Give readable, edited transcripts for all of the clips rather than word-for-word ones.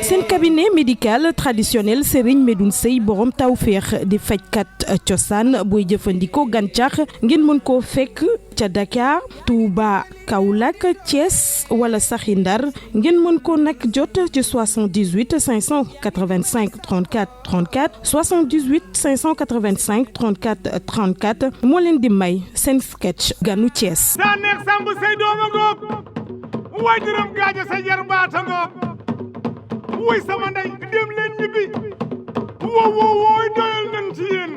seen cabinet médical traditionnel Serigne Medoune Sey borom tawféex di fajkat cosaan booy jëfandikoo gàncax ngeen mën koo fekk ca Dakar Touba Kaolack Thiès wala saxi Ndar ngeen mën ko nag jot ci 78 585 34 34 78 585 34 34 moo leen di may seen sketch ganu Thiès. saa neex samb say dooma ngoog waajuram gaajo sa jar baata ngoog woy sama ndey dem leen ñibbi wooy doyal nañ ci yéen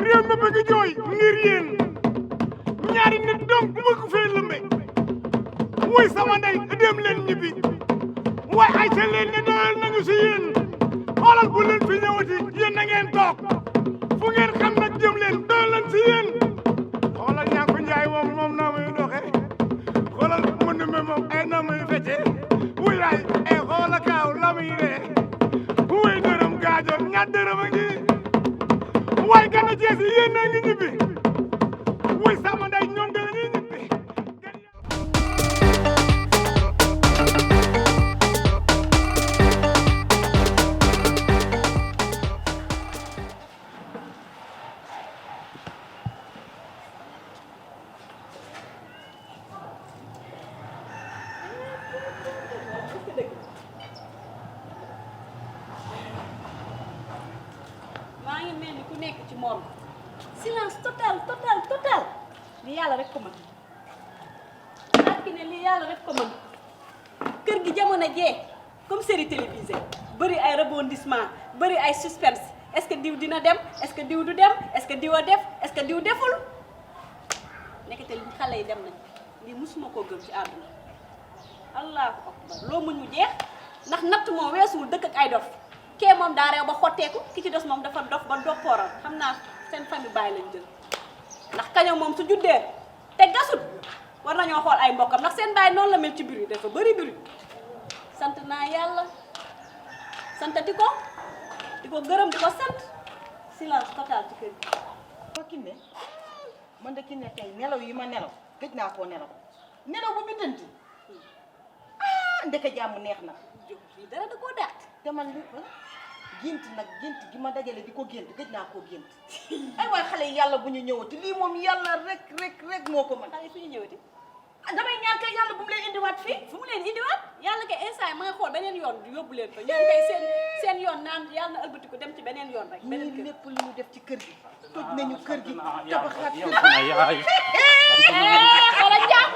réew mi bëgg jooy ngir yéen ñaari nit donc bëgg fee lëmbe woy sama ndey dem leen ñibbi waay ay ca leen ne doyal nañu ci yéen xoolal bu leen fi ñëwati yéen na ngeen toog fu ngeen xam nag jëm leen doyal nañ ci yéen xoolal ñaa ko njaay moom naa muy doxe xoolal mu nume moom ay naa muy fecce wuy laay ay xoola kaaw la muy ree wuy dërëm gaajo ñaar dërëm a ngi waay gana Cees yi yéen a ngi ñibbi wuy sama nday ñoom dana ñuy ñibbi silence total li yàlla rek ko mën ak ne li yàlla rek ko mën kër gi jamono jee comme série télévisée bëri ay rebondissement bëri ay suspense est-ce que diw dina dem est-ce que diw du dem est-ce que diw a def est-ce que diw deful nekkete li xale yi dem nañ lii musuma koo gëm ci àdduna allahu akbar loo muñ mu jeex ndax natt moom weesuwul dëkk ak ay dof kee moom daa reew ba xotteeku ki ci des moom dafa dof ba doppooral xam naa seen famille bàyyi lañ jël ndax kaño moom su juddee te gasut war nañoo xool ay mbokkam ndax seen bàyyi noonu la mel ci biir dafa bëri biir sant naa yàlla santati ko di ko gërëm di ko sant silence total ci kër gi. waaw Kiné man de Kiné tey nelaw yi ma nelaw gëj naa koo nelaw bu biddanti ndeke jàmm neex na. lii dara da koo dàq. te man li gént gi ma dajale di ko gént gëj naa koo gént ay waay xale yi yàlla bu ñu ñëwati lii moom yàlla rek moo ko mën. xale yi fu ñu ñëwati. damay ñaan kay yàlla bu mu leen indiwaat fii. fu mu leen indiwaat yàlla kay instant ma nga xool beneen yoon yóbbu leen fa ñoom kay seen yoon naan yàlla na ëlbatiku dem ci beneen yoon rek. beneen kër lépp lu ñu def ci kër gi toj nañu kër gi tabaxaat kër yaay wala jàpp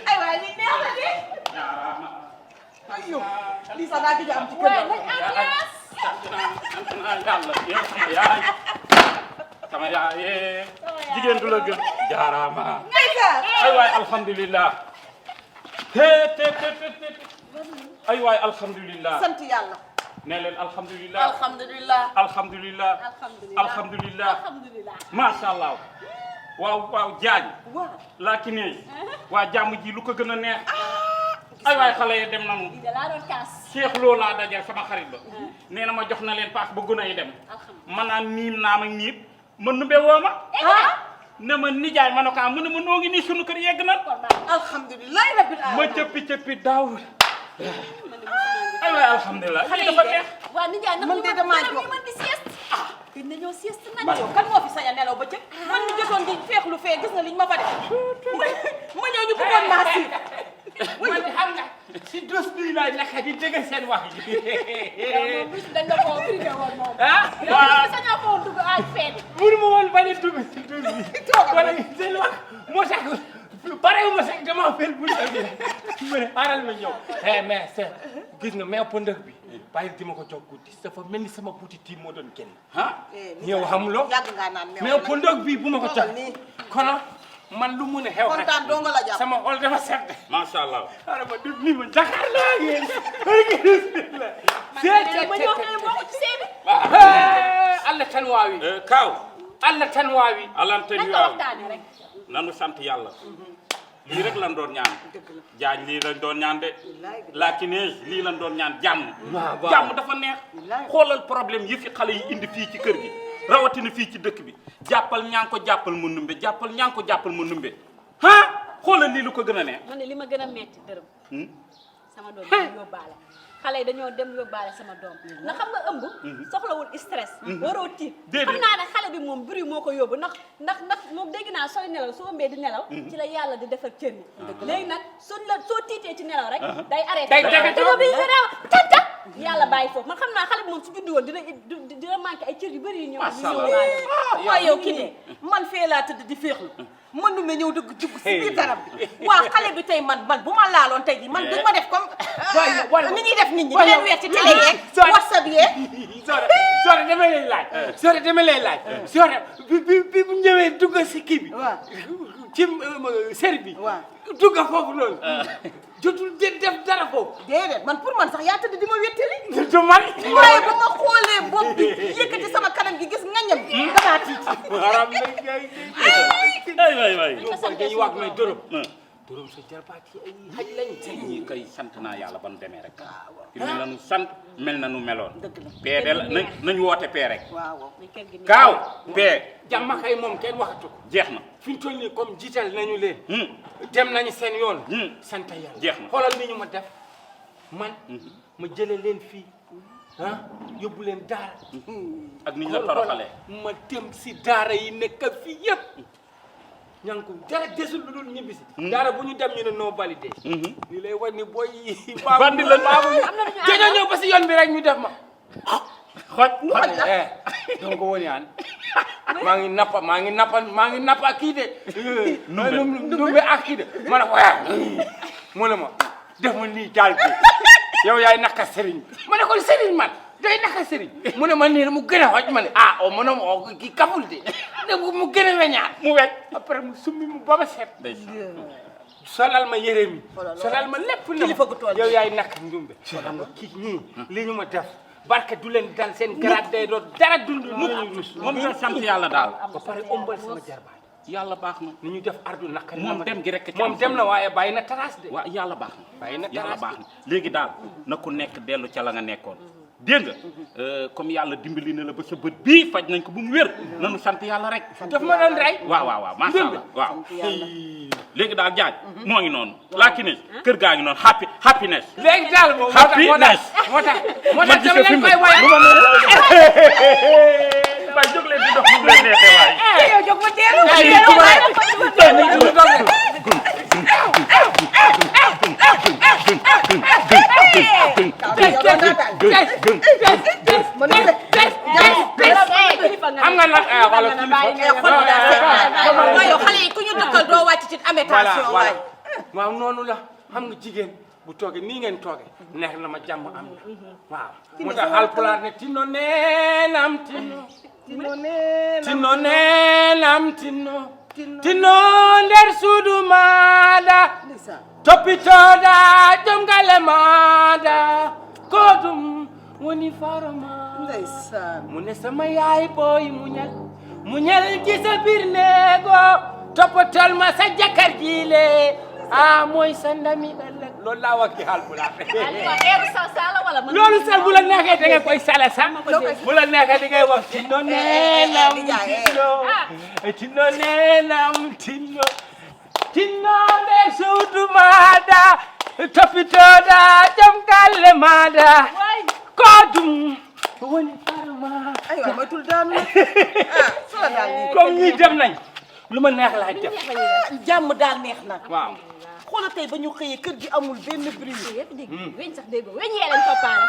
ay waay li neex na de ayo lii sax daa gëj a am ci kër sama yaay jigéen du la gën jaaraama ay waay alhamdulillah te ay waay alhamdulillah sant yàlla ne leen alhamdulillah alhamdulilah alhamdulillah masha Allah waaw jaañ laa ki ne waa jàmm ji lu ko gën a neex ay waay xale yi dem nañu laa doon kaas Cheikh Lo laa dajal sama xarit ba nee na ma jox na leen paas ba gën a yi dem man naan niim naa ma niib ma numbe woo ma ne ma nijaay ma ne ko mu ne ma noo ngi nii sunu kër yegg na alhamdulilah rabbil alamin ma cëppi daaw ay waay alhamdulilah lii dafa neex waa nijaay man de damaa jóg man di sieste gën nañoo sieste nañ kan moo fi sañ a nelaw ba cëg man mi jotoon di feexlu fee gis nga liñ ma fa def ma ñëw ñu bëggoon maa si man xam nga si dos bii laay nekk di dégg seen wax yi dañ la koo privé woon moom waaw sañoo koo dugg ay feet mënu ma woon bañ a dugg si dos bi wala seen wax moo tax parewu ma sax dama fel bu ma ne xaaral ma ñëw mais c'est gis nga mais pëndëx bi bàyyi di ma ko jox guddi dafa mel ni sama buuti tiim moo doon génn ñëw xam loo yàgg ngaa naan mais pëndëx bi bu ma ko jox kono man lu mun a xew rek kontaan doo nga la jàpp sama xol dafa sedd macha allah xaaral ma def nii ma Dakar laa ngeen ma ñëw ne boo ko ci seebi Allah tan waawi kaw Allah tan waawi waxtaane rek nanu sant yàlla lii rek lan doon ñaan jaañ lii lañ doon ñaan de laakineej lii lañ doon ñaan jàmm dafa neex xoolal problème yi fi xale yi indi fii ci kër gi rawatina fii ci dëkk bi jàppal ñaa ngi ko jàppal mu numbe jàppal ñaa ngi ko jàppal mu numbe xoolal lii lu ko gën a neex. man ne li ma gën a metti dërëm. sama doom bi yóbbaale. xale yi dañoo dem yóbbaale sama doom. ndax xam nga ëmb. soxlawul stress. waroo tiit. xam naa ne xale bi moom bruit moo ko yóbbu ndax moom dégg naa sooy nelaw soo ëmbee di nelaw. ci la yàlla di defar cër yi. léegi nag soo tiitee ci nelaw rek. day arrêté day tata yàlla bàyyi foofu man xam naa xale bi moom su juddu woon dina manqué ay cër yu bëri yu ñëw. macha allah waaw yow ki ne man fee laa tëdd di féexlu mënu ma ñëw dugg si biir garab bi waaw xale bi tey man bu ma laaloon tey ji man du ma def comme ni ñuy def nit ñi di leen weer ci télé yeeg WhatsApp yeeg Soore dama lay laaj Soore bi bu ñëwee dugg si kii bi ci série bi dugg foofu noonu jotul def dara foofu déedéet man pour man sax yaa tëdd di ma wéttali du man waaye ba ma xoolee bopp bi yëkkati sama kanam gi gis ngañam damaa tiit waay dañuy wax mais dërëm sa jarbaat yi ay xaj lañ ñii kay sant naa yàlla ba nu demee rek fi mu ne nu sant mel na nu meloon pee de la nañ woote pee rek gaaw pee jàmm kay moom kenn waxatu ko jeex na fi ñu toll nii comme jiital nañu leen dem nañu seen yoon sant yàlla jeex na xoolal ni ñu ma def man ma jële leen fii yóbbu leen daara ak ni ñu la toroxalee ma dem si daara yi nekk fii yëpp ñanku dara desul lu dul ñibbisi daara bu ñu dem ñu ne non validé li lay wan ni booy bandi la dañoo ñëw ba si yoon bi rek ñu def ma xoj donc woni an maa ngi nappa kii de numbe ak kii de ma ne ko mu ne ma def ma nii daal bi yow yaay naka sëriñ ma ne ko sëriñ man day naka sëriñ mu ne ma nii mu gën a xoj ma ne mu ne ma kii kaful de mu gën a weñaat mu wecc après mu summi mu ba ma set solal ma yére mi solal ma lépp na yow yaay naka ndumbe xam nga kii ñii li ñu ma def barke du leen dal seen garaat day doon dara dund moom nga sant yàlla daal ba pare ëmbal sama jarbaat yàlla baax na ni ñu def ardu naka moom dem gi rek moom dem na waaye bàyyi na trace de waaw yàlla baax na bàyyi na yàlla baax na léegi daal na ku nekk dellu ca la nga nekkoon dégg nga comme yàlla dimbali na la ba sa bët bii faj nañ ko bu mu wér nanu sant yàlla rek daf ma doon rey waaw macha allah waaw léegi daal jaaj moo ngi noonu laaki ne kër gaa ngi noonu happiness léegi daal moom moo tax dama leen koy woyal bay jóg leen di dox mu leen neexee waay yow jóg ma teelu xam nga nag wala yow xale yi ku ñu dëkkal doo wàcc ci amétation waay waaw noonu la xam nga jigéen bu toogee nii ngeen toogee neex na ma jàmm am na waaw moo tax Haalpulaar ne tinno neenam tinno nder suudu maada toppitooɗa jomgale maada ko ɗum woni faro ma mu ne sama yaay booy muñal ci sa biir néego toppatol ma sa jëkkër jiile mooy sa ndami ëllëg loolu laa wax ci Haalpulaar loolu sal bu la neexee da nga koy sala sax bu la neexee da ngay wax tinno neenam tinno nde suudu maada toppitooɗa jom galle maada ko ɗum woni farma aywa ma tul daanu sula daal comme ñi dem nañ lu ma neex laay def jàmm daal neex na waaw xoolal tey ba ñu xëyee kër gi amul benn bruit weñ sax dégg weñ yee leen toppaale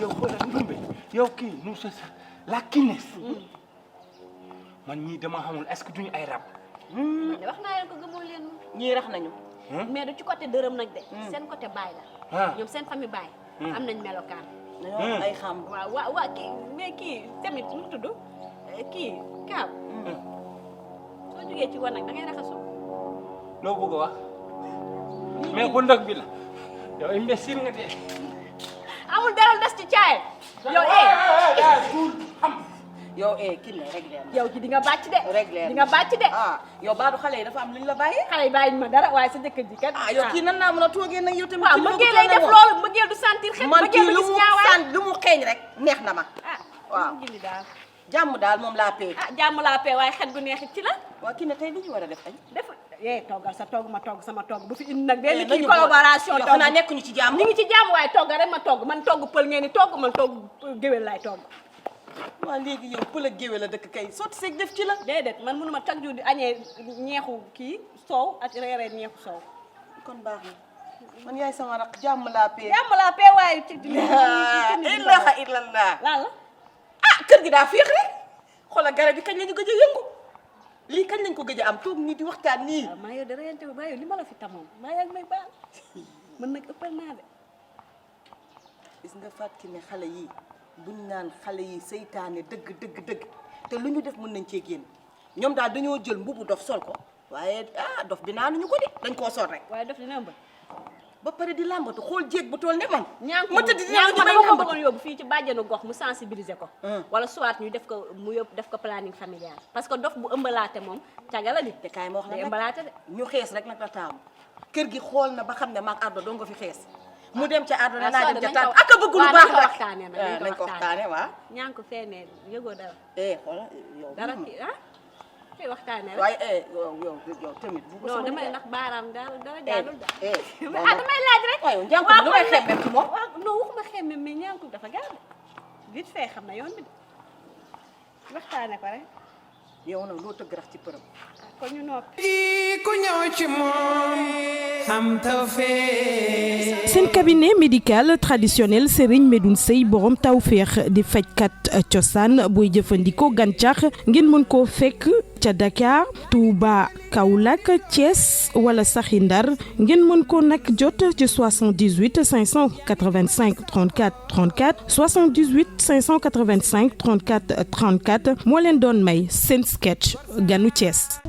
yow xoolal ndumbe yow kii nu sa la kines man ñii dama xamul est-ce que duñu ay rab wax naa leen ko gëmoo leen ñii rax nañu mais du ci côté dërëm nag de seen côté baay la ñoom seen famille baay am nañ melokaan ay xam waa kii mais kii tamit mu tudd kii Kaab soo jógee ci wanag da ngay raxasu loo bëgg a wax mais bu ndox bi la yow imbécile nga de amul dara des ci caay yow kii la réglé na yow ci di nga bàcc de réglé na di nga bàcc de yow baadu xale yi dafa am lu ñu la bàyyi xale yi bàyyi ma dara waaye sa jëkkër ji kat yow kii nan naa mën a toogee nag yow tamit waaw mbëggeel lay def loolu mbëggeel du sentir xet man mbëggeel kii du gis ñaawaay lu mu xeeñ rek neex na ma waaw gili daal jàmm daal moom laa pee. ah jàmm laa pee waaye xet gu neexit ci la. waa kii ne tey li ñu war a def añ. def toggal sa togg ma togg sama togg bu fi indi nag. benn nañu kii collaboration yow xanaa nekkuñu ci jàmm. ñu ngi ci jàmm waaye togg rek ma togg man togg pël ngeen ni togg man togg géwél laay togg. waa léegi yow pël ak géwél la dëkk kay sotti seeg def ci la. déedéet man mënuma tag ju di añee ñeexu kii soow ak reeree ñeexu soow. kon baax na man yaay sama rak jàmm laa pee. jàmm laa pee waaye ci ilaha illallah. lan la ah kër gi daa féex rek xoolal garab yi kañ lañu gëj a yëngu lii kañ lañ ko gëj a am toog nii di waxtaan nii. waaw maa yow de reyante maa yow li ma la fi tamoon maa yàgg may baal man nag ëppal naa de. gis nga fàttali ne xale yi buñ naan xale yi seytaane dëgg dëgg dëgg te lu ñu def mën nañ cee génn ñoom daal dañoo jël mbubu dof sol ko waaye dof bi naanuñu ko de dañ koo sol rek. waaye def dina ëmb. ba pare di làmbatu xool jéeg bu tool ne man. ma tëdd di ñànk ma dama ko bëggoon yóbbu fii ci bàjjenu gox mu sensibiliser ko. wala soit ñu def ko mu yóbbu def ko planning familial. parce que dof bu ëmbalaate moom cagala di. te kaay ma wax la day ëmbalaate de. ñu xees rek nag la taamu kër gi xool na ba xam ne maag Ardo doo nga fi xees mu dem ca Ardo ne naa dem ca taat ak a bëgg lu baax rek nañ ko waxtaane waaw. ñaan ko feneen yëgoo dara. xoolal yow dara kii koy waxtaane rek. waaye yow tamit bu ko non damay ndax baaraam dara jaadul daal. ah damay laaj rek. waaw njàng bi lu may xemmem ci moom. waaw non waxuma xemmem mais ñaan ko dafa gaaw vite fait xam na yoon bi de waxtaane ko rek. yow nag loo tëgg rax ci përëm. kon ñu noppi. ku ñëw ci moom am tawfeex. seen cabinet médical traditionnel Serigne Medoune Seye borom tawféex di fajkat cosaan booy jëfandikoo gàncax ngeen mën koo fekk ca Dakar Touba Kaolack Thiès wala saxi Ndar ngeen mën ko nag jot ci 78 585 34 34 78 585 34 34 moo leen doon may seen sketch ganu Thiès.